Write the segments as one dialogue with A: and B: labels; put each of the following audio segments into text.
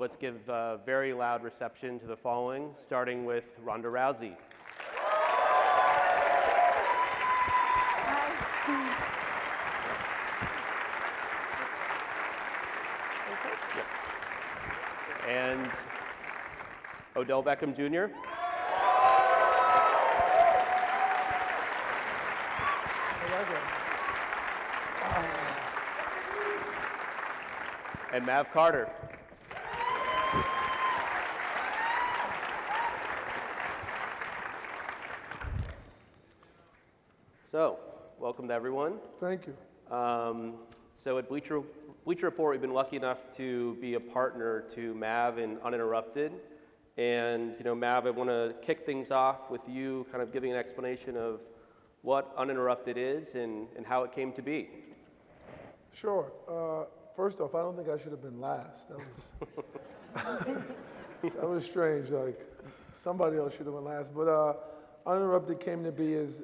A: Let's give a very loud reception to the following, starting with Ronda Rousey. And Odell Beckham Jr. And Maverick Carter. So, welcome to everyone.
B: Thank you.
A: So at Bleacher Report, we've been lucky enough to be a partner to Mav and Uninterrupted. And, Mav, I want to kick things off with you kind of giving an explanation of what Uninterrupted is and how it came to be.
B: Sure. First off, I don't think I should have been last. That was strange. Like, somebody else should have been last. But Uninterrupted came to be as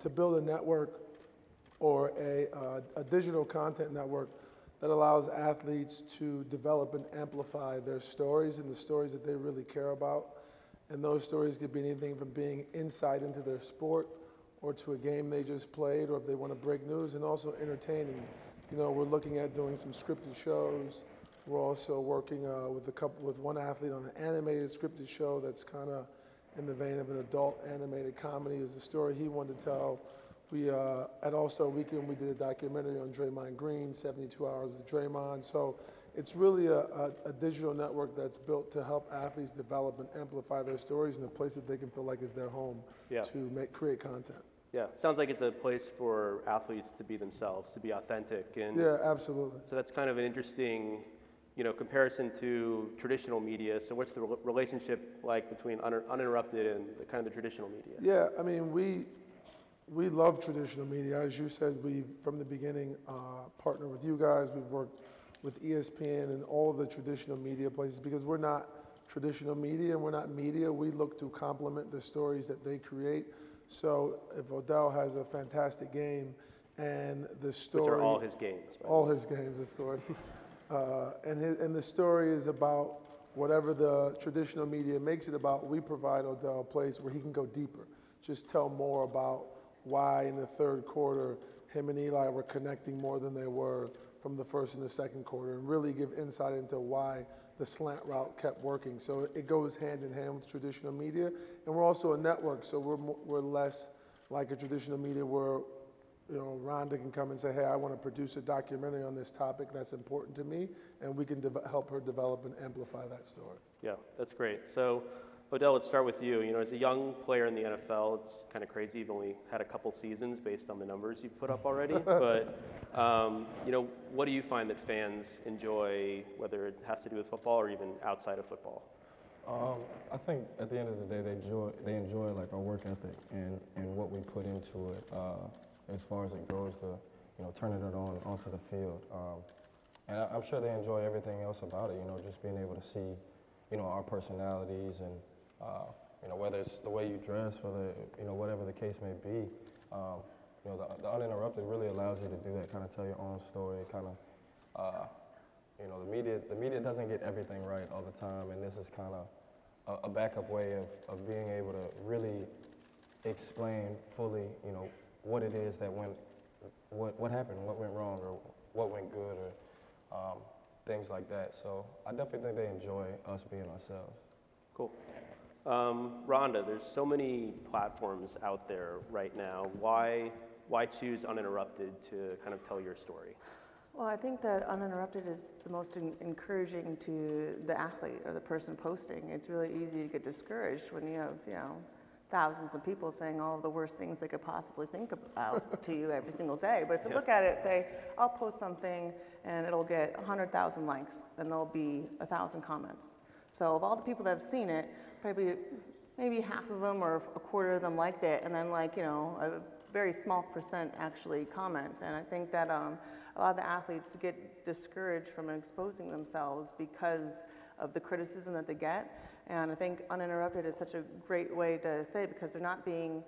B: to build a network or a digital content network that allows athletes to develop and amplify their stories and the stories that they really care about. And those stories could be anything from being insight into their sport or to a game they just played, or if they want to break news, and also entertaining. We're looking at doing some scripted shows. We're also working with one athlete on an animated scripted show that's kind of in the vein of an adult animated comedy. Is a story he wanted to tell. We at All-Star Weekend, we did a documentary on Draymond Green, 72 Hours with Draymond. So it's really a digital network that's built to help athletes develop and amplify their stories in a place that they can feel like is their home to create content.
A: Yeah, sounds like it's a place for athletes to be themselves, to be authentic. And
B: yeah, absolutely.
A: So that's kind of an interesting, comparison to traditional media. So what's the relationship like between Uninterrupted and kind of the traditional media?
B: Yeah, I mean, we love traditional media. As you said, we, from the beginning, partner with you guys. We've worked with ESPN and all of the traditional media places because we're not traditional media and we're not media. We look to complement the stories that they create. So if Odell has a fantastic game and the story...
A: Which are all his games.
B: All his games, of course. And the story is about whatever the traditional media makes it about, we provide Odell a place where he can go deeper. Just tell more about why in the third quarter him and Eli were connecting more than they were from the first and the second quarter, and really give insight into why the slant route kept working. So it goes hand in hand with traditional media, and we're also a network, so we're less like a traditional media where Ronda can come and say, hey, I want to produce a documentary on this topic that's important to me, and we can help her develop and amplify that story.
A: Yeah, that's great. So Odell, let's start with you. As a young player in the NFL, it's kind of crazy. You've only had a couple seasons based on the numbers you've put up already. But, what do you find that fans enjoy, whether it has to do with football or even outside of football?
C: I think at the end of the day, they enjoy like our work ethic and what we put into it as far as it goes to, turning it onto the field. And I'm sure they enjoy everything else about it, just being able to see, our personalities and, whether it's the way you dress, whether, whatever the case may be, the Uninterrupted really allows you to do that, kind of tell your own story, kind of, the media doesn't get everything right all the time, and this is kind of a backup way of being able to really explain fully, what it is that went, what happened, what went wrong, or what went good, or things like that. So I definitely think they enjoy us being ourselves.
A: Cool. Ronda, there's so many platforms out there right now. Why choose Uninterrupted to kind of tell your story?
D: Well, I think that Uninterrupted is the most encouraging to the athlete or the person posting. It's really easy to get discouraged when you have, thousands of people saying all of the worst things they could possibly think about to you every single day. But if you look at it, say, I'll post something and it'll get 100,000 likes and there'll be 1,000 comments. So of all the people that have seen it, probably maybe half of them or a quarter of them liked it, and then a very small percent actually comment. And I think that a lot of the athletes get discouraged from exposing themselves because of the criticism that they get. And I think Uninterrupted is such a great way to say it, because they're not being,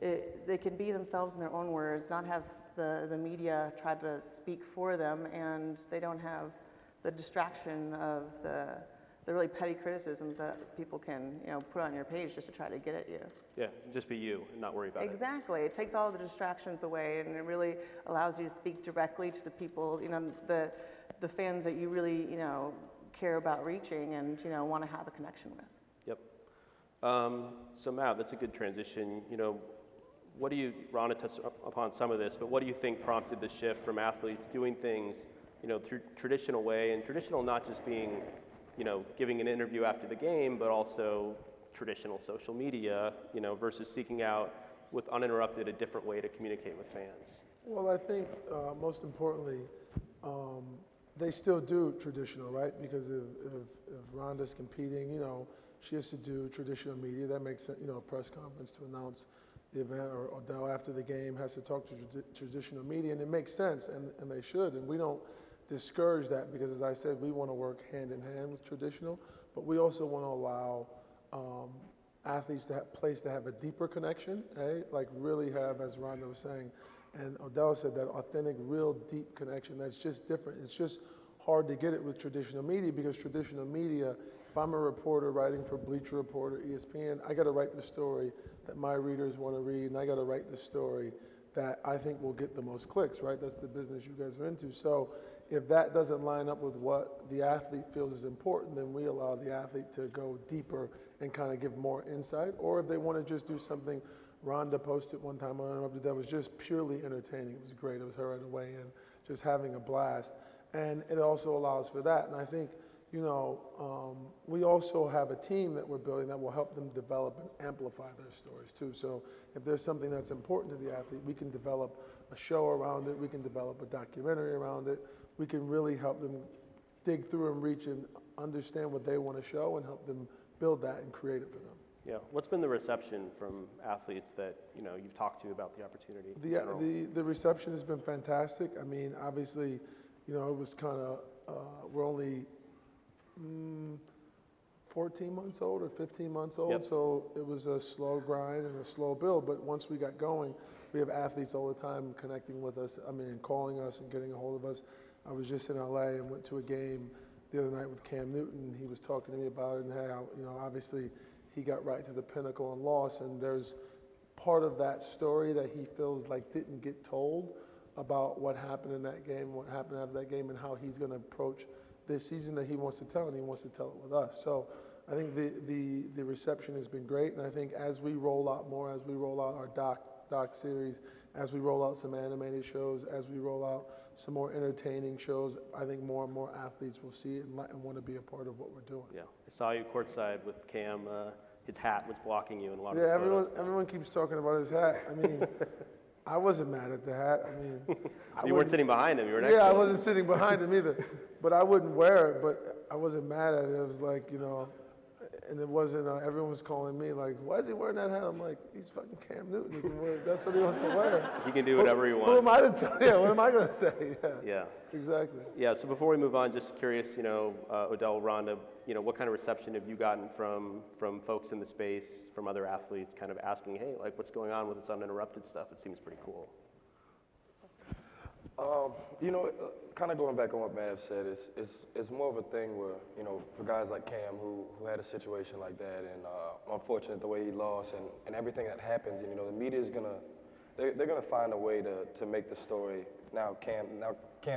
D: they can be themselves in their own words, not have the media try to speak for them, and they don't have the distraction of the the really petty criticisms that people can, put on your page just to try to get at you.
A: Yeah, just be you and not worry about it.
D: Exactly. It takes all the distractions away, and it really allows you to speak directly to the people, the fans that you really, care about reaching and, want to have a connection with.
A: Yep. So Matt, that's a good transition. What do you, Ronda touched upon some of this, but what do you think prompted the shift from athletes doing things, through traditional way, and traditional not just being, giving an interview after the game, but also traditional social media, versus seeking out with Uninterrupted a different way to communicate with fans?
B: Well, I think most importantly, they still do traditional, right? Because if Ronda's competing, she has to do traditional media. That makes sense, a press conference to announce the event, or Odell after the game has to talk to traditional media, and it makes sense, and they should, and we don't discourage that, because as I said, we want to work hand in hand with traditional, but we also want to allow athletes to have a deeper connection, like really have, as Ronda was saying, and Odell said, that authentic, real deep connection that's just different. It's just hard to get it with traditional media, because traditional media, if I'm a reporter writing for Bleacher Report or ESPN, I got to write the story that my readers want to read, and I got to write the story that I think will get the most clicks, right? That's the business you guys are into. So if that doesn't line up with what the athlete feels is important, then we allow the athlete to go deeper and kind of give more insight. Or if they want to just do something, Ronda posted one time on Uninterrupted that was just purely entertaining. It was great. It was her at a weigh-in, just having a blast. And it also allows for that. And I think, we also have a team that we're building that will help them develop and amplify their stories too. So if there's something that's important to the athlete, we can develop a show around it. We can develop a documentary around it. We can really help them dig through and reach and understand what they want to show, and help them build that and create it for them.
A: Yeah. What's been the reception from athletes that you've talked to about the opportunity? in general?
B: The reception has been fantastic. I mean, obviously, it was kind of we're only 14 months old or 15 months old,
A: Yep.
B: so it was a slow grind and a slow build. But once we got going, we have athletes all the time connecting with us. I mean, calling us and getting a hold of us. I was just in LA and went to a game the other night with Cam Newton. He was talking to me about it, and how, obviously he got right to the pinnacle and lost, and there's part of that story that he feels like didn't get told about what happened in that game, what happened after that game, and how he's going to approach this season that he wants to tell, and he wants to tell it with us. So I think the reception has been great, and I think as we roll out more, as we roll out our doc series, as we roll out some animated shows, as we roll out some more entertaining shows, I think more and more athletes will see it and want to be a part of what we're doing.
A: Yeah, I saw you courtside with Cam. His hat was blocking you in a lot of
B: Yeah,
A: the photos.
B: everyone keeps talking about his hat. I mean, I wasn't mad at the hat. I mean,
A: You weren't sitting behind him. You were next to him.
B: I wasn't sitting behind him either. But I wouldn't wear it. But I wasn't mad at it. It was like, and it wasn't. Everyone was calling me like, "Why is he wearing that hat?" I'm like, "He's fucking Cam Newton. He can wear it. That's what he wants to wear."
A: He can do whatever he wants.
B: Who am I to tell? Yeah, what am I going to say? Yeah.
A: Yeah.
B: Exactly.
A: Yeah, so before we move on, just curious, Odell, Ronda, what kind of reception have you gotten from folks in the space, from other athletes, kind of asking, hey, like, what's going on with this Uninterrupted stuff? It seems pretty cool.
C: Kind of going back on what Mav said, it's more of a thing where, for guys like Cam who had a situation like that, and unfortunate the way he lost, and everything that happens, the media is they're gonna find a way to make the story. Now Cam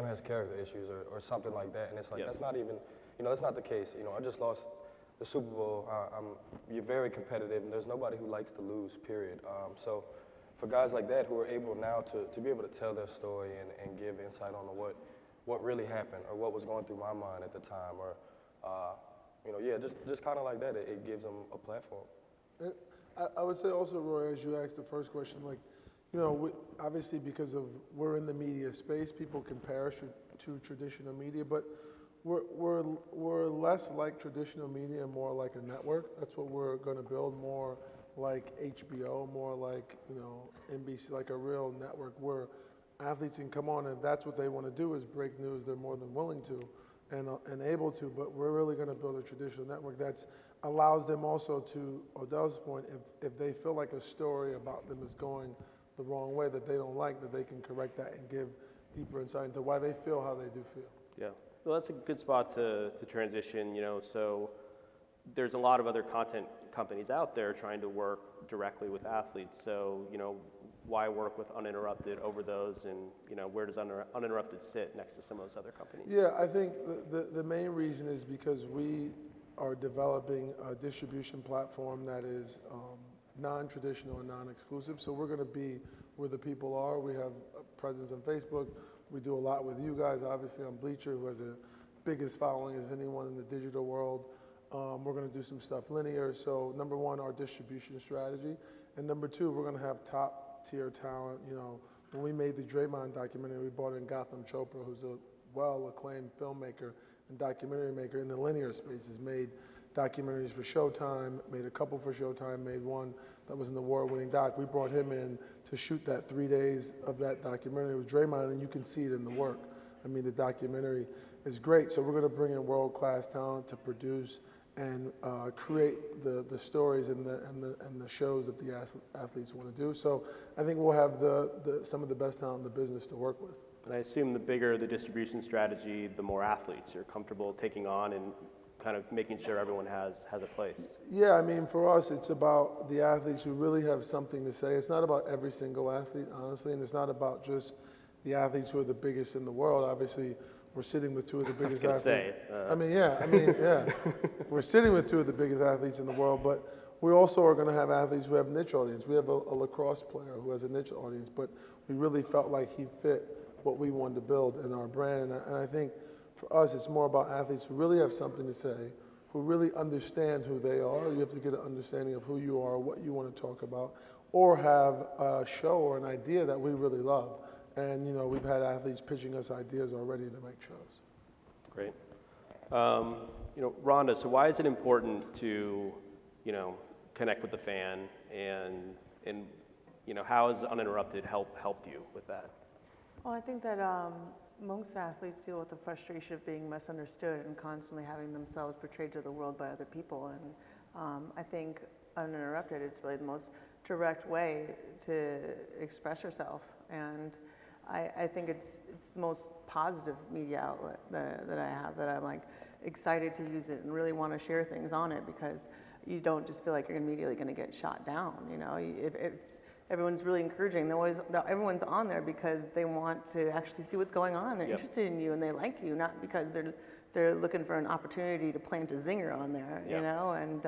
C: has character issues or something like that, and it's like,
A: Yep.
C: that's not even, that's not the case. I just lost the Super Bowl. You're very competitive, and there's nobody who likes to lose, period. So for guys like that who are able now to be able to tell their story and give insight on what really happened, or what was going through my mind at the time, or just kind of like that, it gives them a platform.
B: I would say also, Roy, as you asked the first question, like, obviously because we're in the media space, people compare us to traditional media, but we're less like traditional media, more like a network. That's what we're going to build, more like HBO, more like NBC, like a real network where athletes can come on, and that's what they want to do is break news. They're more than willing to and able to, but we're really going to build a traditional network that allows them also, to Odell's point, if they feel like a story about them is going the wrong way that they don't like, that they can correct that and give deeper insight into why they feel how they do feel.
A: Yeah. Well, that's a good spot to transition, so there's a lot of other content companies out there trying to work directly with athletes. So, why work with Uninterrupted over those, and, where does Uninterrupted sit next to some of those other companies?
B: Yeah, I think the main reason is because we are developing a distribution platform that is non-traditional and non-exclusive. So we're going to be where the people are. We have a presence on Facebook. We do a lot with you guys, obviously on Bleacher, who has the biggest following as anyone in the digital world. We're going to do some stuff linear. So number one, our distribution strategy. And number two, we're going to have top tier talent. When we made the Draymond documentary, we brought in Gotham Chopra, who's a well-acclaimed filmmaker and documentary maker in the linear space. Has made documentaries for Showtime, made a couple for Showtime, made one that was an award-winning doc. We brought him in to shoot that 3 days of that documentary with Draymond, and you can see it in the work. I mean, the documentary is great. So we're going to bring in world-class talent to produce and create the stories and the shows that the athletes want to do. So I think we'll have some of the best talent in the business to work with.
A: And I assume the bigger the distribution strategy, the more athletes you're comfortable taking on and kind of making sure everyone has a place.
B: Yeah, I mean, for us, it's about the athletes who really have something to say. It's not about every single athlete, honestly, and it's not about just the athletes who are the biggest in the world. Obviously, we're sitting with two of the biggest athletes. We're sitting with two of the biggest athletes in the world, but we also are going to have athletes who have niche audience. We have a lacrosse player who has a niche audience, but we really felt like he fit what we wanted to build in our brand. And I think for us, it's more about athletes who really have something to say, who really understand who they are. You have to get an understanding of who you are, what you want to talk about, or have a show or an idea that we really love. And, we've had athletes pitching us ideas already to make shows.
A: Great. Ronda, so why is it important to, connect with the fan, and how has Uninterrupted helped you with that?
D: Well, I think that most athletes deal with the frustration of being misunderstood and constantly having themselves portrayed to the world by other people. And I think Uninterrupted, it's really the most direct way to express yourself. And I think it's the most positive media outlet that I have, that I'm excited to use it and really want to share things on it, because you don't just feel like you're immediately going to get shot down. Everyone's really encouraging. Everyone's on there because they want to actually see what's going on. They're interested in you and they like you, not because they're looking for an opportunity to plant a zinger on there. And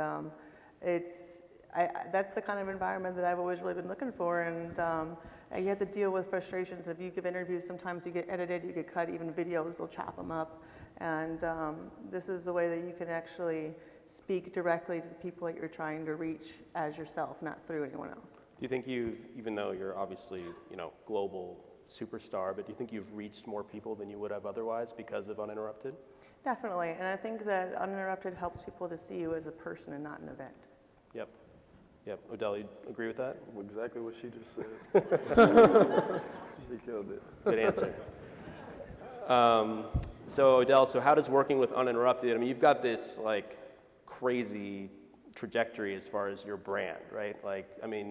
D: that's the kind of environment that I've always really been looking for. And you have to deal with frustrations. If you give interviews, sometimes you get edited, you get cut, even videos, they'll chop them up. And this is the way that you can actually speak directly to the people that you're trying to reach as yourself, not through anyone else.
A: Do you think even though you're obviously, global superstar, but do you think you've reached more people than you would have otherwise because of Uninterrupted?
D: Definitely, and I think that Uninterrupted helps people to see you as a person and not an event.
A: Yep. Odell, you agree with that?
E: Exactly what she just said. She killed it.
A: Good answer. So Odell, how does working with Uninterrupted, I mean, you've got this crazy trajectory as far as your brand, right?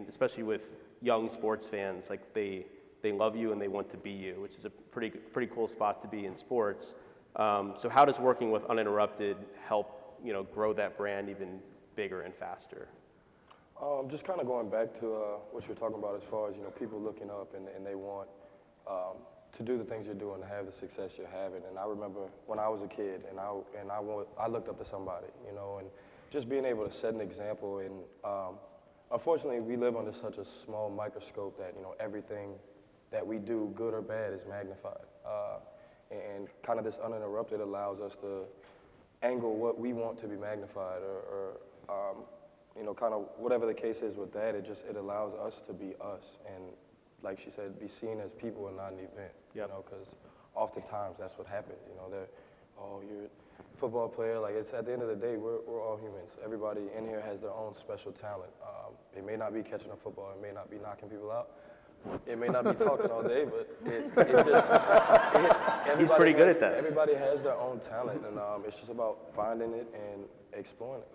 A: Especially with young sports fans, they love you and they want to be you, which is a pretty cool spot to be in sports. So how does working with Uninterrupted help, grow that brand even bigger and faster?
C: Just kind of going back to what you're talking about as far as, people looking up and they want to do the things you're doing, to have the success you're having. And I remember when I was a kid and I looked up to somebody, and just being able to set an example. And unfortunately, we live under such a small microscope that, everything that we do, good or bad, is magnified. And kind of this Uninterrupted allows us to angle what we want to be magnified, or kind of whatever the case is with that. It allows us to be us, and like she said, be seen as people and not an event. Because oftentimes that's what happens. You're a football player. It's at the end of the day, we're all humans. Everybody in here has their own special talent. It may not be catching a football. It may not be knocking people out. It may not be talking all day, but
A: he's pretty good at that.
C: Everybody has their own talent, and it's just about finding it and exploring it.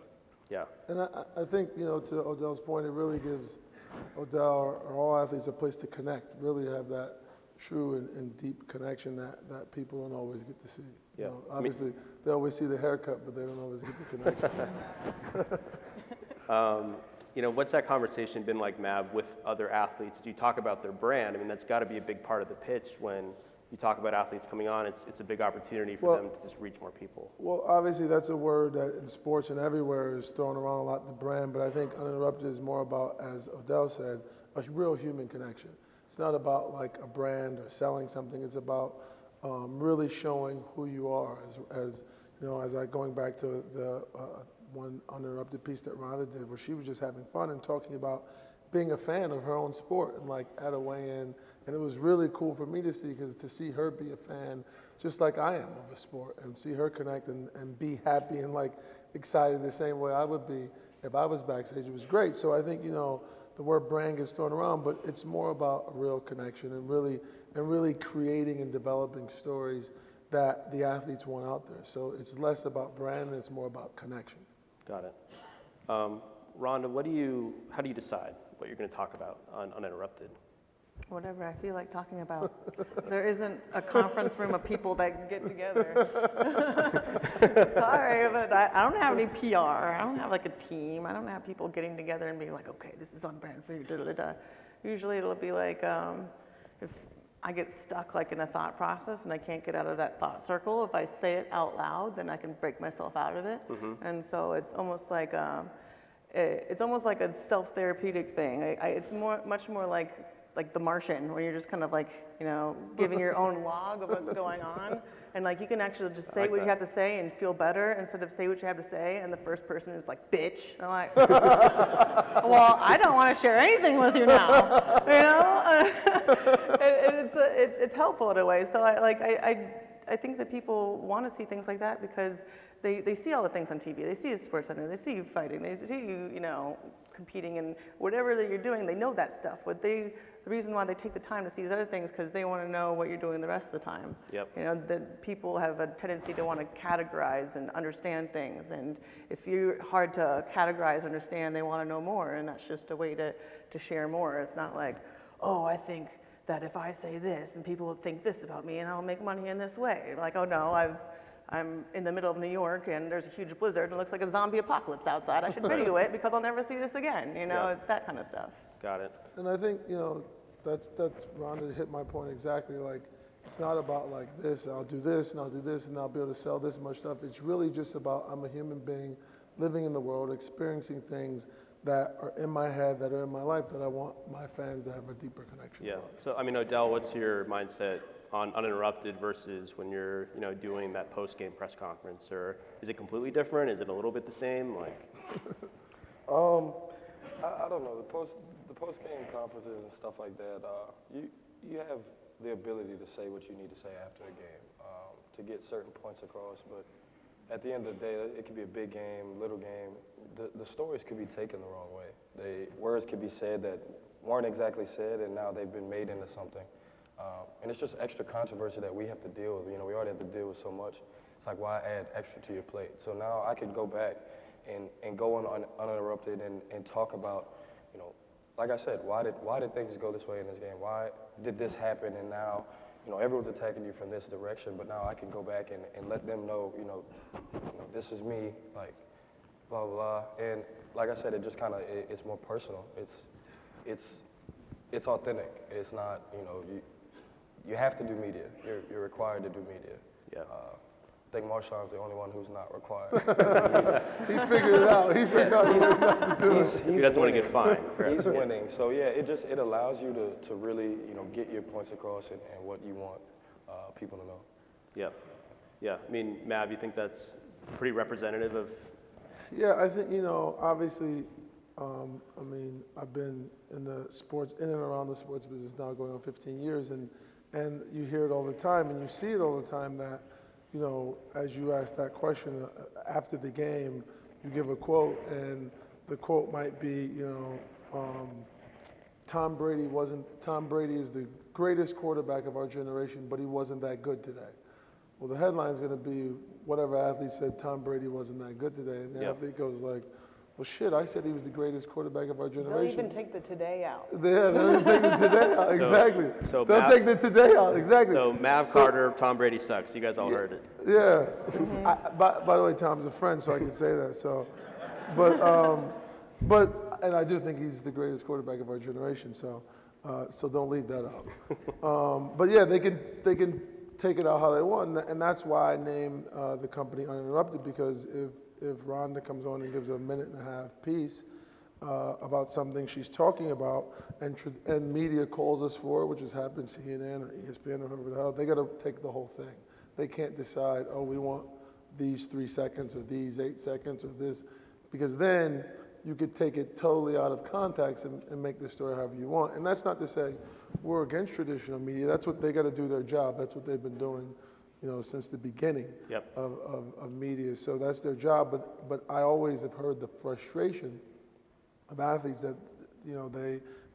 A: Yeah.
B: And I think, to Odell's point, it really gives Odell or all athletes a place to connect, really have that true and deep connection that people don't always get to see. You
A: Yeah.
B: know, obviously, they always see the haircut, but they don't always get the connection.
A: You know, what's that conversation been like, Mav, with other athletes? Do you talk about their brand? I mean, that's got to be a big part of the pitch when you talk about athletes coming on. It's a big opportunity for them to just reach more people.
B: Well, obviously, that's a word that in sports and everywhere is thrown around a lot, the brand, but I think Uninterrupted is more about, as Odell said, a real human connection. It's not about like a brand or selling something. It's about really showing who you are. As you know, as I going back to the one Uninterrupted piece that Ronda did, where she was just having fun and talking about being a fan of her own sport and like at a weigh-in, and it was really cool for me to see, because to see her be a fan just like I am of a sport and see her connect and be happy and like excited the same way I would be if I was backstage, it was great. So I think, you know, the word brand gets thrown around, but it's more about a real connection and really creating and developing stories that the athletes want out there. So it's less about brand and it's more about connection.
A: Got it. Rhonda, how do you decide what you're going to talk about on Uninterrupted?
D: Whatever I feel like talking about. There isn't a conference room of people that get together. Sorry, but I don't have any PR. I don't have like a team. I don't have people getting together and being like, okay, this is on brand for you, da da da. Usually it'll be like, if I get stuck like in a thought process and I can't get out of that thought circle, if I say it out loud, then I can break myself out of it. And so it's almost like a self-therapeutic thing. It's much more like The Martian, where you're just kind of like, you know, giving your own log of what's going on. And like you can actually just say what you have to say and feel better instead of say what you have to say and the first person is like, bitch. And I'm like, well, I don't want to share anything with you now, you know? And it's helpful in a way. So I think that people want to see things like that because they see all the things on TV. They see a sports center. They see you fighting. They see you, you know, competing in whatever that you're doing. They know that stuff. The reason why they take the time to see these other things because they want to know what you're doing the rest of the time.
A: Yep.
D: You know, that people have a tendency to want to categorize and understand things. And if you're hard to categorize, understand, they want to know more. And that's just a way to share more. It's not like, oh, I think that if I say this, then people will think this about me and I'll make money in this way. Like, oh no, I'm in the middle of New York and there's a huge blizzard and it looks like a zombie apocalypse outside. I should video it because I'll never see this again. You know, It's that kind of stuff.
A: Got it.
B: And I think, you know, that's Rhonda hit my point exactly. Like, it's not about like this, I'll do this and I'll do this and I'll be able to sell this much stuff. It's really just about I'm a human being living in the world, experiencing things that are in my head, that are in my life, that I want my fans to have a deeper connection
A: Yeah.
B: with.
A: So, I mean, Odell, what's your mindset on Uninterrupted versus when you're, you know, doing that post-game press conference? Or is it completely different? Is it a little bit the same? Like,
C: I don't know. The post-game conferences and stuff like that, you have the ability to say what you need to say after the game to get certain points across. But at the end of the day, it could be a big game, little game. The stories could be taken the wrong way. Words could be said that weren't exactly said, and now they've been made into something. And it's just extra controversy that we have to deal with. You know, we already have to deal with so much. It's like, why add extra to your plate? So now I could go back and go on Uninterrupted and talk about, you know, like I said, why did things go this way in this game? Why did this happen? And now, you know, everyone's attacking you from this direction, but now I can go back and let them know, you know, this is me, like, blah, blah, blah. And like I said, it just kind of, it's more personal. It's authentic. It's not, you know, you have to do media. You're required to do media.
A: yeah.
C: I think Marshawn's the only one who's not required.
B: He figured it out. He figured out he didn't have to do it.
A: He doesn't want to get fined. correct?
C: He's winning. So yeah, it allows you to really, you know, get your points across and what you want people to know.
A: Yeah. Yeah. I mean, Mav, you think that's pretty representative of?
B: Yeah, I think, you know, obviously, I mean, I've been in and around the sports business now going on 15 years, and you hear it all the time, and you see it all the time that, you know, as you ask that question after the game, you give a quote, and the quote might be, you know, Tom Brady is the greatest quarterback of our generation, but he wasn't that good today. Well, the headline's going to be whatever athlete said Tom Brady wasn't that good today, and the athlete goes like, Well, shit, I said he was the greatest quarterback of our
F: They'll
B: generation.
F: even take the today out.
B: Yeah, they'll take the today out. Exactly.
A: so
B: They'll take the today out. Exactly.
A: So Mav Carter, Tom Brady sucks. You guys all heard it.
B: Yeah. By the way, Tom's a friend, so I can say that. So, and I do think he's the greatest quarterback of our generation. So don't leave that out. But yeah, they can take it out how they want, and that's why I named the company Uninterrupted, because if Ronda comes on and gives a minute-and-a-half piece about something she's talking about, and media calls us for it, which has happened, CNN or ESPN or whoever the hell, they got to take the whole thing. They can't decide, oh, we want these 3 seconds or these 8 seconds or this, because then you could take it totally out of context and make the story however you want. And that's not to say we're against traditional media. That's what they got to do their job. That's what they've been doing, since the beginning of media. So that's their job. But I always have heard the frustration of athletes that,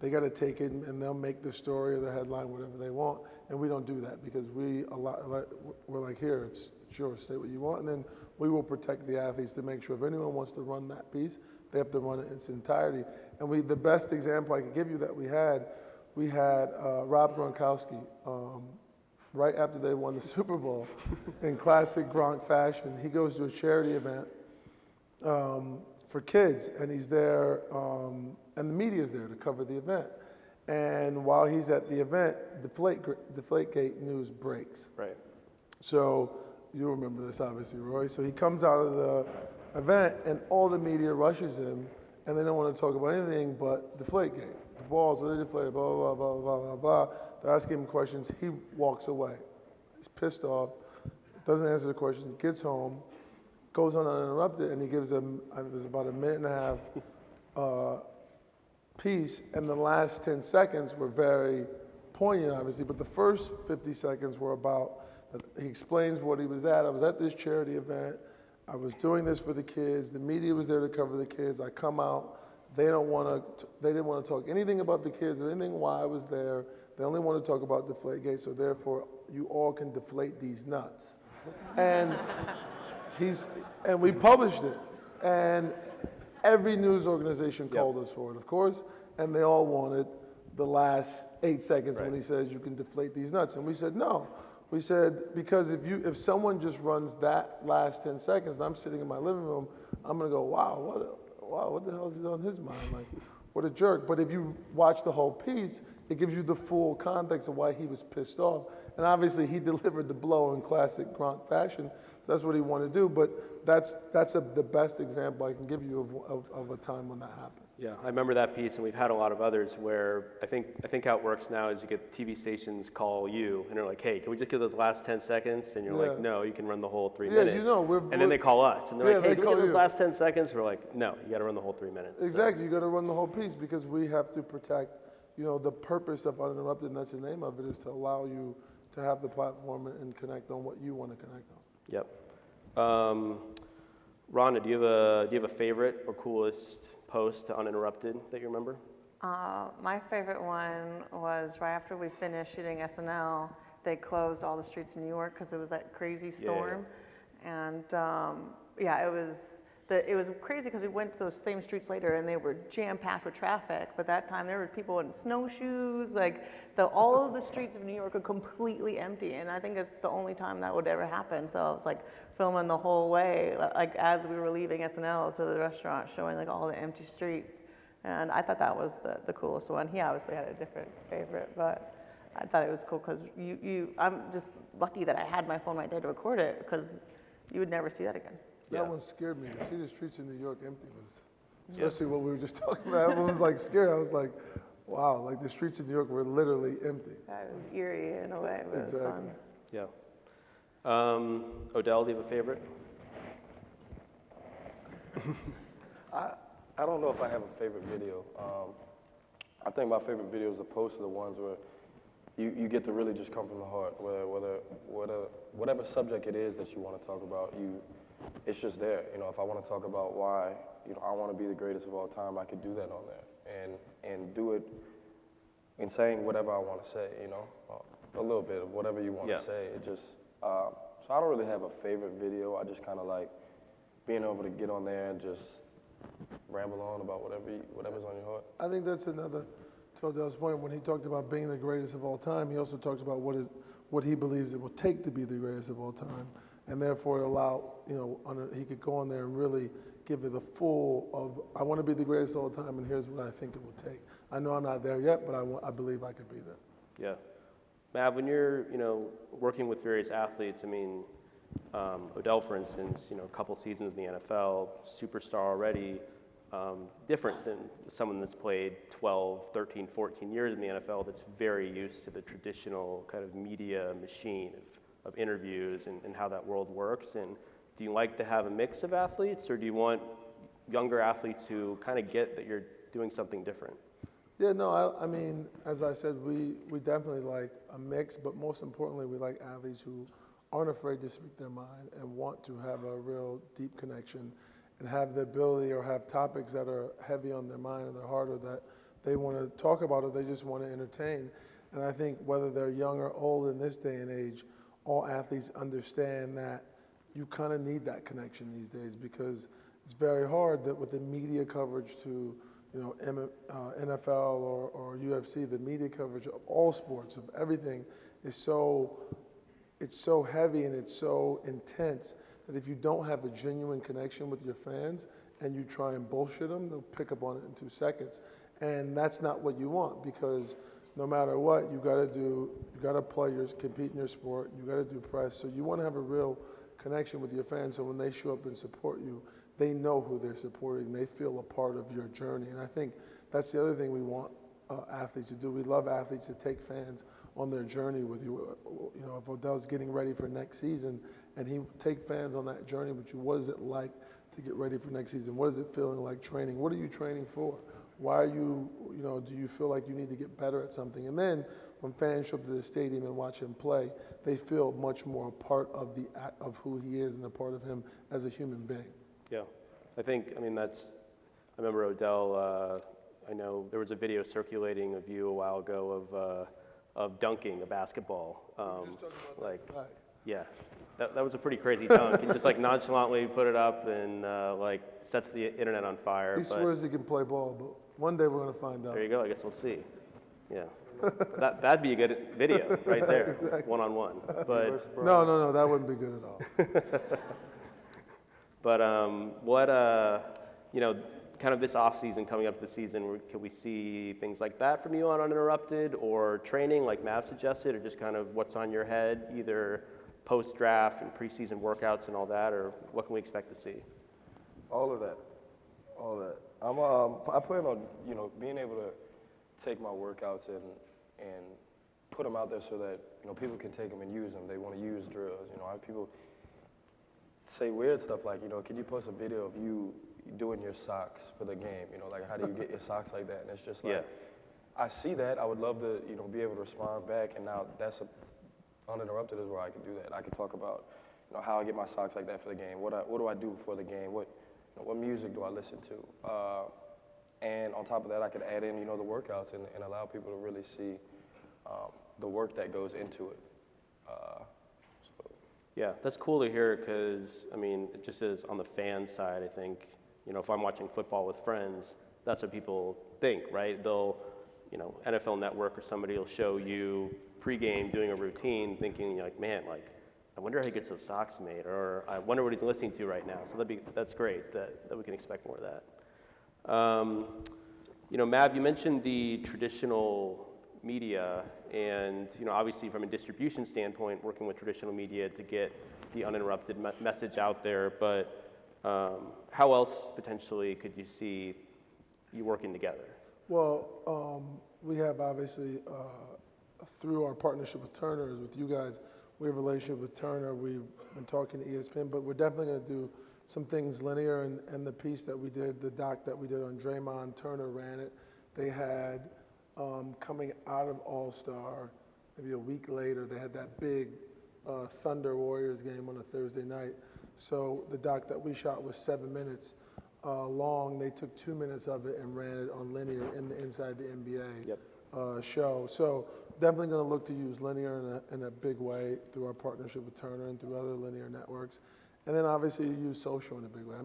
B: they got to take it and they'll make the story or the headline whatever they want. And we don't do that because we're like, here, it's yours, say what you want. And then we will protect the athletes to make sure if anyone wants to run that piece, they have to run it in its entirety. And the best example I could give you that we had Rob Gronkowski, right after they won the Super Bowl, in classic Gronk fashion. He goes to a charity event for kids, and he's there, and the media's there to cover the event. And while he's at the event, Deflategate news breaks.
A: Right.
B: So you remember this, obviously, Roy. So he comes out of the event, and all the media rushes him, and they don't want to talk about anything but Deflategate. The balls, are they deflated, blah, blah, blah, blah, blah, blah. They're asking him questions. He walks away. He's pissed off, doesn't answer the questions, gets home, goes on Uninterrupted, and he gives them, it was about a minute-and-a-half piece, and the last 10 seconds were very poignant, obviously, but the first 50 seconds were about, he explains what he was at. I was at this charity event. I was doing this for the kids. The media was there to cover the kids. I come out. They didn't want to talk anything about the kids or anything why I was there. They only want to talk about Deflategate, so therefore you all can deflate these nuts. And we published it. And every news organization called us for it, of course, and they all wanted the last 8 seconds when he says you can deflate these nuts. And we said no. We said, because if someone just runs that last 10 seconds, and I'm sitting in my living room, I'm gonna go, wow, what the hell is on his mind? Like, what a jerk. But if you watch the whole piece, it gives you the full context of why he was pissed off. And obviously he delivered the blow in classic Gronk fashion. That's what he wanted to do, but that's the best example I can give you of a time when that happened.
A: Yeah, I remember that piece, and we've had a lot of others where I think how it works now is you get TV stations call you, and they're like, hey, can we just get those last 10 seconds? And you're like, no, you can run the whole 3 minutes. And then they call us, and they're like, hey, can we get those last 10 seconds? We're like, no, you got to run the whole 3 minutes.
B: Exactly, you got to run the whole piece because we have to protect, the purpose of Uninterrupted, and that's the name of it, is to allow you to have the platform and connect on what you want to connect on.
A: Yep. Rhonda, do you have a favorite or coolest post to Uninterrupted that you remember?
D: My favorite one was right after we finished shooting SNL, they closed all the streets in New York because it was that crazy storm. Yeah. And it was crazy because we went to those same streets later and they were jam-packed with traffic, but that time there were people in snowshoes, all of the streets of New York are completely empty, and I think it's the only time that would ever happen. So I was filming the whole way, as we were leaving SNL to the restaurant, showing all the empty streets, and I thought that was the coolest one. He obviously had a different favorite, but I thought it was cool because I'm just lucky that I had my phone right there to record it because you would never see that again.
B: That one scared me. To see the streets in New York empty was, especially what we were just talking about, everyone was scared. I was like, wow, the streets of New York were literally empty.
D: That was eerie in a way, but
B: exactly.
D: It was fun.
A: Yeah. Odell, do you have a favorite?
C: I don't know if I have a favorite video. I think my favorite videos are posts are the ones where you get to really just come from the heart, whatever subject it is that you want to talk about, it's just there. If I want to talk about why, I want to be the greatest of all time, I could do that on there and do it in saying whatever I want to say, a little bit of whatever you want to say. It just, so I don't really have a favorite video. I just kind of like being able to get on there and just ramble on about whatever's on your heart.
B: I think that's another, to Odell's point, when he talked about being the greatest of all time, he also talks about what he believes it will take to be the greatest of all time. And therefore allow, he could go on there and really give it the full of, I want to be the greatest of all time, and here's what I think it will take. I know I'm not there yet, but I believe I could be there.
A: Yeah. Mav, when you're, working with various athletes, I mean, Odell, for instance, a couple seasons in the NFL, superstar already, different than someone that's played 12, 13, 14 years in the NFL that's very used to the traditional kind of media machine of interviews and how that world works. And do you like to have a mix of athletes, or do you want younger athletes who kind of get that you're doing something different?
B: Yeah, no, I mean, as I said, we definitely like a mix, but most importantly, we like athletes who aren't afraid to speak their mind and want to have a real deep connection and have the ability or have topics that are heavy on their mind or their heart or that they want to talk about or they just want to entertain. And I think whether they're young or old in this day and age, all athletes understand that you kind of need that connection these days because it's very hard that with the media coverage to NFL or UFC, the media coverage of all sports, of everything, is so heavy and it's so intense that if you don't have a genuine connection with your fans and you try and bullshit them, they'll pick up on it in 2 seconds. And that's not what you want because no matter what, you got to play compete in your sport, you got to do press. So you want to have a real connection with your fans so when they show up and support you, they know who they're supporting. They feel a part of your journey. And I think that's the other thing we want athletes to do. We love athletes to take fans on their journey with you. If Odell's getting ready for next season and he take fans on that journey with you, what is it like to get ready for next season? What is it feeling like training? What are you training for? Why are you, do you feel like you need to get better at something? And then when fans show up to the stadium and watch him play, they feel much more a part of who he is and a part of him as a human being.
A: Yeah, I remember Odell, I know there was a video circulating of you a while ago of dunking a basketball. Yeah, that was a pretty crazy dunk. He just nonchalantly put it up and sets the internet on fire.
B: He swears he can play ball, but one day we're going to find out.
A: There you go, I guess we'll see. Yeah, that'd be a good video right there,
B: Exactly.
A: one-on-one. But
B: No, that wouldn't be good at all.
A: But kind of this off season coming up this season, can we see things like that from you on Uninterrupted or training like Mav suggested, or just kind of what's on your head, either post-draft and preseason workouts and all that, or what can we expect to see?
C: All of that. I plan on, being able to take my workouts and put them out there so that, people can take them and use them. They want to use drills. I have people say weird stuff like, can you post a video of you doing your socks for the game? How do you get your socks like that? And it's just
A: Yeah.
C: I see that. I would love to, be able to respond back. And now Uninterrupted is where I can do that. I can talk about, how I get my socks like that for the game. What do I do before the game? What music do I listen to? And on top of that, I could add in, the workouts and allow people to really see the work that goes into it.
A: Yeah, that's cool to hear because, it just is on the fan side, I think, if I'm watching football with friends, that's what people think, right? They'll, NFL Network or somebody will show you pregame doing a routine thinking man, I wonder how he gets those socks made, or I wonder what he's listening to right now. So that's great that we can expect more of that. Mav, you mentioned the traditional media and, obviously from a distribution standpoint, working with traditional media to get the uninterrupted message out there, but how else potentially could you see you working together?
B: Well, we have obviously, through our partnership with Turner, is with you guys, we have a relationship with Turner. We've been talking to ESPN, but we're definitely going to do some things linear, and the piece that we did, the doc that we did on Draymond, Turner ran it. They had, coming out of All-Star, maybe a week later, they had that big Thunder Warriors game on a Thursday night. So the doc that we shot was 7 minutes long. They took 2 minutes of it and ran it on linear in the Inside the NBA show. So definitely going to look to use linear in a big way through our partnership with Turner and through other linear networks. And then obviously you use social in a big way.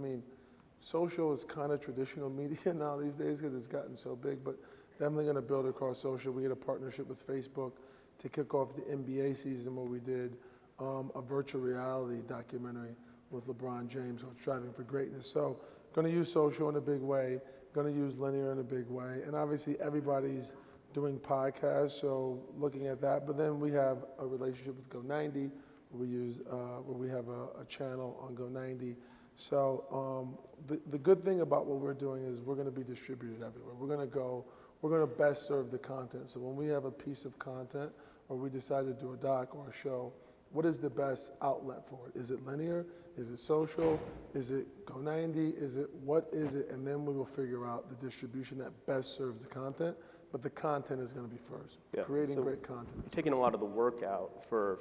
B: social is kind of traditional media now these days because it's gotten so big, but definitely going to build across social. We had a partnership with Facebook to kick off the NBA season where we did a virtual reality documentary with LeBron James on Striving for Greatness. So going to use social in a big way, going to use linear in a big way, and obviously everybody's doing podcasts, so looking at that. But then we have a relationship with Go90, where we have a channel on Go90. So the good thing about what we're doing is we're going to be distributed everywhere. We're going to best serve the content. So when we have a piece of content, or we decide to do a doc or a show, what is the best outlet for it? Is it linear? Is it social? Is it Go90? What is it? And then we will figure out the distribution that best serves the content. But the content is going to be first.
A: Yeah.
B: Creating
A: So
B: great content.
A: You're taking a lot of the work out for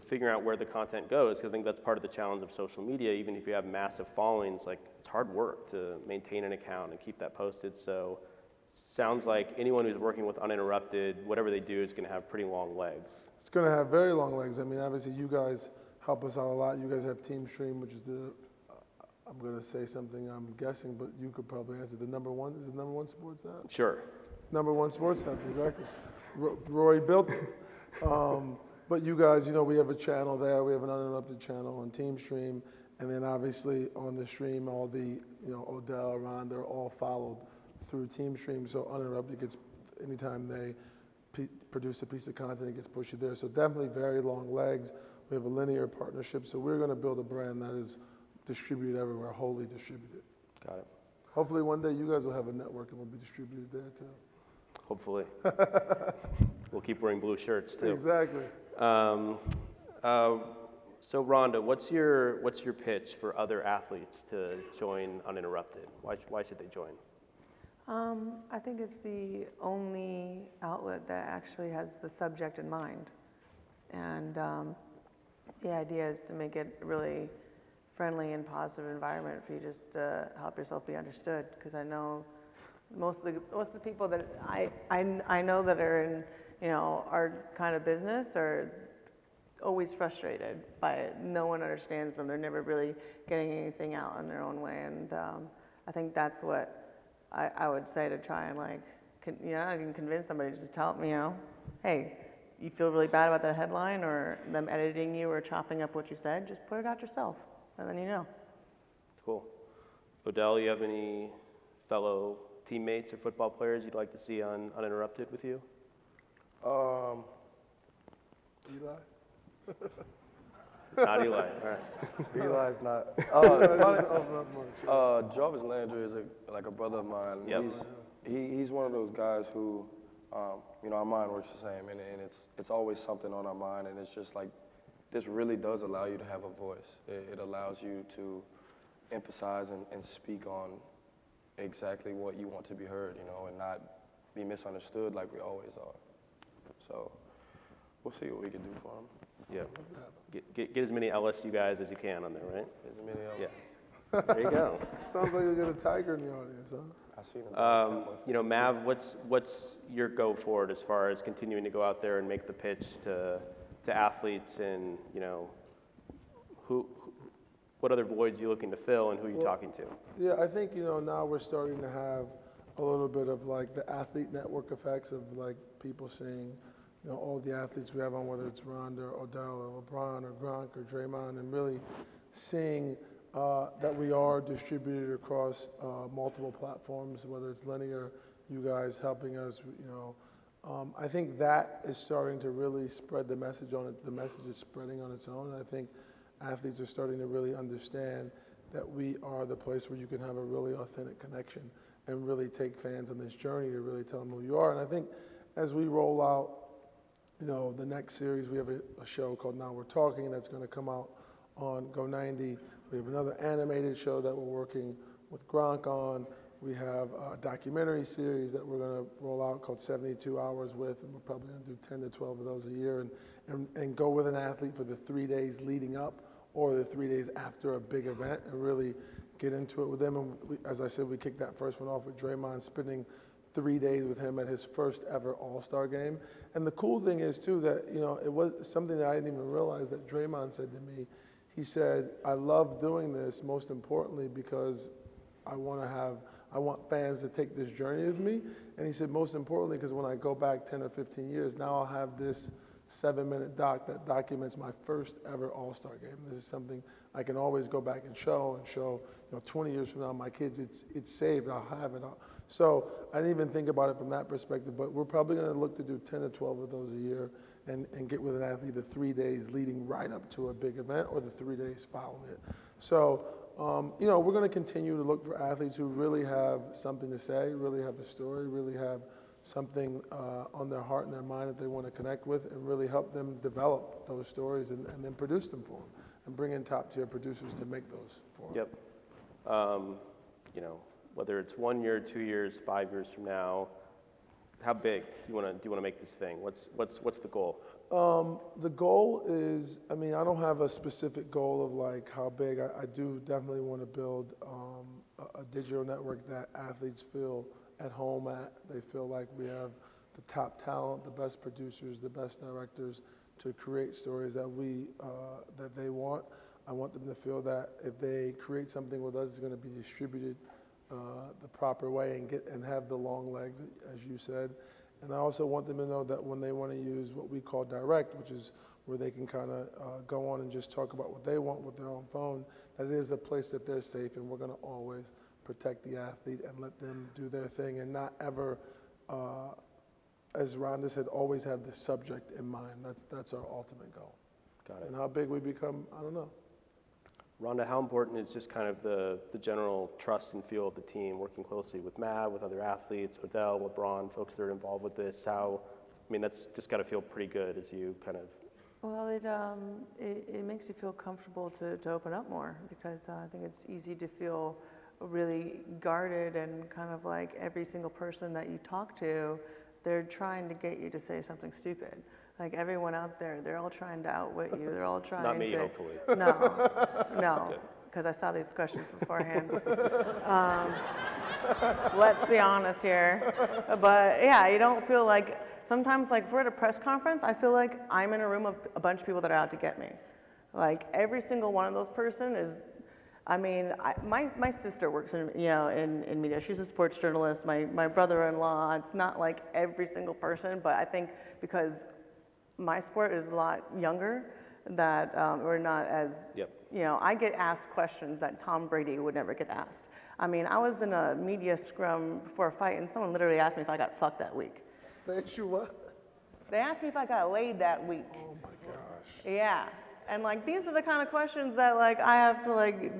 A: figuring out where the content goes, because I think that's part of the challenge of social media. Even if you have massive followings, like it's hard work to maintain an account and keep that posted. So sounds like anyone who's working with Uninterrupted, whatever they do is going to have pretty long legs.
B: It's going to have very long legs. I mean, obviously, you guys help us out a lot. You guys have Team Stream, which is I'm going to say something I'm guessing, but you could probably answer. The number one, is it number one sports app?
A: Sure.
B: Number one sports app, exactly. Rory built it. But you guys, we have a channel there. We have an Uninterrupted channel on Team Stream. And then obviously on the stream, all the, Odell, Ronda, are all followed through Team Stream. So Uninterrupted gets, anytime they produce a piece of content, it gets pushed there. So definitely very long legs. We have a linear partnership. So we're going to build a brand that is distributed everywhere, wholly distributed.
A: Got it.
B: Hopefully one day you guys will have a network and we'll be distributed there too.
A: Hopefully. We'll keep wearing blue shirts too.
B: Exactly.
A: So Rhonda, what's your pitch for other athletes to join Uninterrupted? Why should they join?
D: I think it's the only outlet that actually has the subject in mind. And the idea is to make it a really friendly and positive environment for you just to help yourself be understood. Because I know most of the people that I know that are in our kind of business are always frustrated by it. No one understands them. They're never really getting anything out in their own way. And I think that's what I would say to try and I can convince somebody to just tell them, hey, you feel really bad about that headline or them editing you or chopping up what you said, just put it out yourself, and then you know.
A: Cool. Odell, you have any fellow teammates or football players you'd like to see on Uninterrupted with you?
B: Eli?
A: Not Eli, all right.
E: Eli's not. Jarvis Landry is a brother of mine.
A: Yep.
E: He's one of those guys who, our mind works the same, and it's always something on our mind, and it's just like, this really does allow you to have a voice. It allows you to emphasize and speak on exactly what you want to be heard, and not be misunderstood like we always are. So we'll see what we can do for him.
A: Yeah. Get as many LSU guys as you can on there, right?
E: As many of them.
A: Yeah. There you go.
B: Sounds like you'll get a tiger in the audience, huh?
E: I see them.
A: Mav, what's your go forward as far as continuing to go out there and make the pitch to athletes, and what other voids you looking to fill, and who you talking to?
B: Yeah, I think now we're starting to have a little bit of the athlete network effects of people seeing all the athletes we have on, whether it's Ronda or Odell or LeBron or Gronk or Draymond, and really seeing that we are distributed across multiple platforms, whether it's linear, you guys helping us, I think that is starting to really spread the message on it. The message is spreading on its own. And I think athletes are starting to really understand that we are the place where you can have a really authentic connection and really take fans on this journey to really tell them who you are. And I think as we roll out, the next series, we have a show called Now We're Talking that's going to come out on Go90. We have another animated show that we're working with Gronk on. We have a documentary series that we're going to roll out called 72 Hours with, and we're probably going to do 10 to 12 of those a year, and go with an athlete for the 3 days leading up or the 3 days after a big event and really get into it with them. And as I said, we kicked that first one off with Draymond, spending 3 days with him at his first ever All-Star game. And the cool thing is too that, it was something that I didn't even realize that Draymond said to me. He said, I love doing this most importantly because I want fans to take this journey with me. And he said, most importantly, because when I go back 10 or 15 years, now I'll have this 7-minute doc that documents my first ever All-Star game. This is something I can always go back and show, 20 years from now, my kids, it's saved, I'll have it. So I didn't even think about it from that perspective, but we're probably gonna look to do 10 or 12 of those a year and get with an athlete the 3 days leading right up to a big event or the 3 days following it. So, we're gonna continue to look for athletes who really have something to say, really have a story, really have something on their heart and their mind that they want to connect with, and really help them develop those stories and then produce them for them and bring in top tier producers to make those for them.
A: Yep. Whether it's 1 year, 2 years, 5 years from now, how big do you want to make this thing? What's the goal?
B: The goal is, I don't have a specific goal of like how big. I do definitely want to build a digital network that athletes feel at home at. They feel like we have the top talent, the best producers, the best directors to create stories that that they want. I want them to feel that if they create something with us, it's going to be distributed the proper way and have the long legs, as you said. And I also want them to know that when they want to use what we call direct, which is where they can kind of go on and just talk about what they want with their own phone, that it is a place that they're safe, and we're going to always protect the athlete and let them do their thing and not ever, as Ronda said, always have the subject in mind. That's our ultimate goal.
A: Got it.
B: And how big we become, I don't know.
A: Ronda, how important is just kind of the general trust and feel of the team, working closely with Mav, with other athletes, Odell, LeBron, folks that are involved with this? That's just got to feel pretty good as you kind of.
D: Well, it makes you feel comfortable to open up more, because I think it's easy to feel really guarded, and kind of like every single person that you talk to, they're trying to get you to say something stupid. Like everyone out there, they're all trying to outwit you. They're all trying to.
A: Not me, hopefully.
D: No, because I saw these questions beforehand. Let's be honest here. But yeah, you don't feel like, sometimes like if we're at a press conference, I feel like I'm in a room of a bunch of people that are out to get me. Like every single one of those person is, my sister works in media. She's a sports journalist. My brother-in-law. It's not like every single person, but I think because my sport is a lot younger, that we're not as, I get asked questions that Tom Brady would never get asked. I was in a media scrum before a fight, and someone literally asked me if I got fucked that week.
B: They asked you what?
D: They asked me if I got laid that week.
B: Oh my gosh.
D: Yeah, and like these are the kind of questions that like I have to like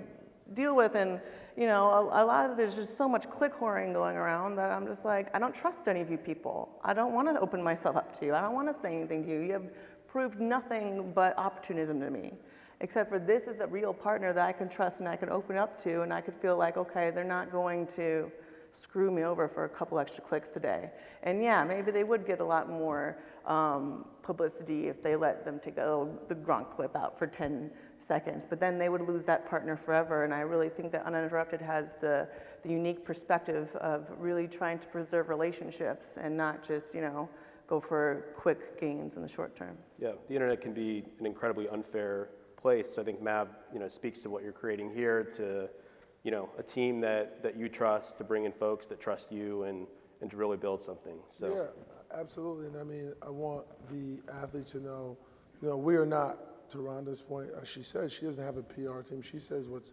D: deal with, and a lot of there's just so much click whoring going around that I'm just like, I don't trust any of you people. I don't want to open myself up to you. I don't want to say anything to you. You have proved nothing but opportunism to me, except for this is a real partner that I can trust and I can open up to, and I could feel like, okay, they're not going to screw me over for a couple extra clicks today. And yeah, maybe they would get a lot more publicity if they let them take the Gronk clip out for 10 seconds, but then they would lose that partner forever. And I really think that Uninterrupted has the unique perspective of really trying to preserve relationships and not just, go for quick gains in the short term.
A: Yeah, the internet can be an incredibly unfair place. So I think Mav, speaks to what you're creating here, to, a team that you trust, to bring in folks that trust you and to really build something. So.
B: Yeah, absolutely. And I want the athletes to know, we are not, to Ronda's point, as she says, she doesn't have a PR team. She says what's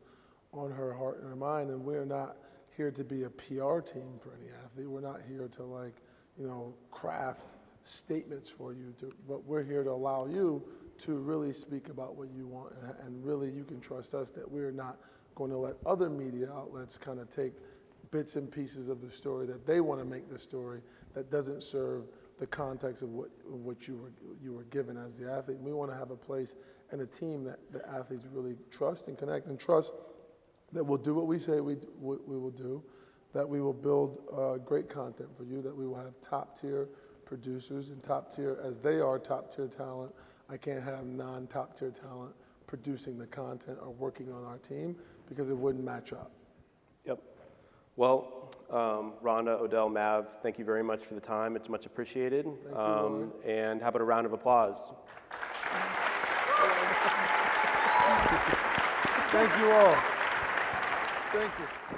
B: on her heart and her mind, and we're not here to be a PR team for any athlete. We're not here to craft statements for you, but we're here to allow you to really speak about what you want, and really you can trust us that we're not going to let other media outlets kind of take bits and pieces of the story that they want to make the story that doesn't serve the context of what you were given as the athlete. And we want to have a place and a team that the athletes really trust and connect, and trust that we'll do what we say we will do, that we will build great content for you, that we will have top tier producers and top tier, as they are top tier talent. I can't have non-top tier talent producing the content or working on our team, because it wouldn't match up.
A: Yep. Well, Ronda, Odell, Mav, thank you very much for the time. It's much appreciated.
B: Thank you, Rory.
A: And how about a round of applause?
B: Thank you all. Thank you.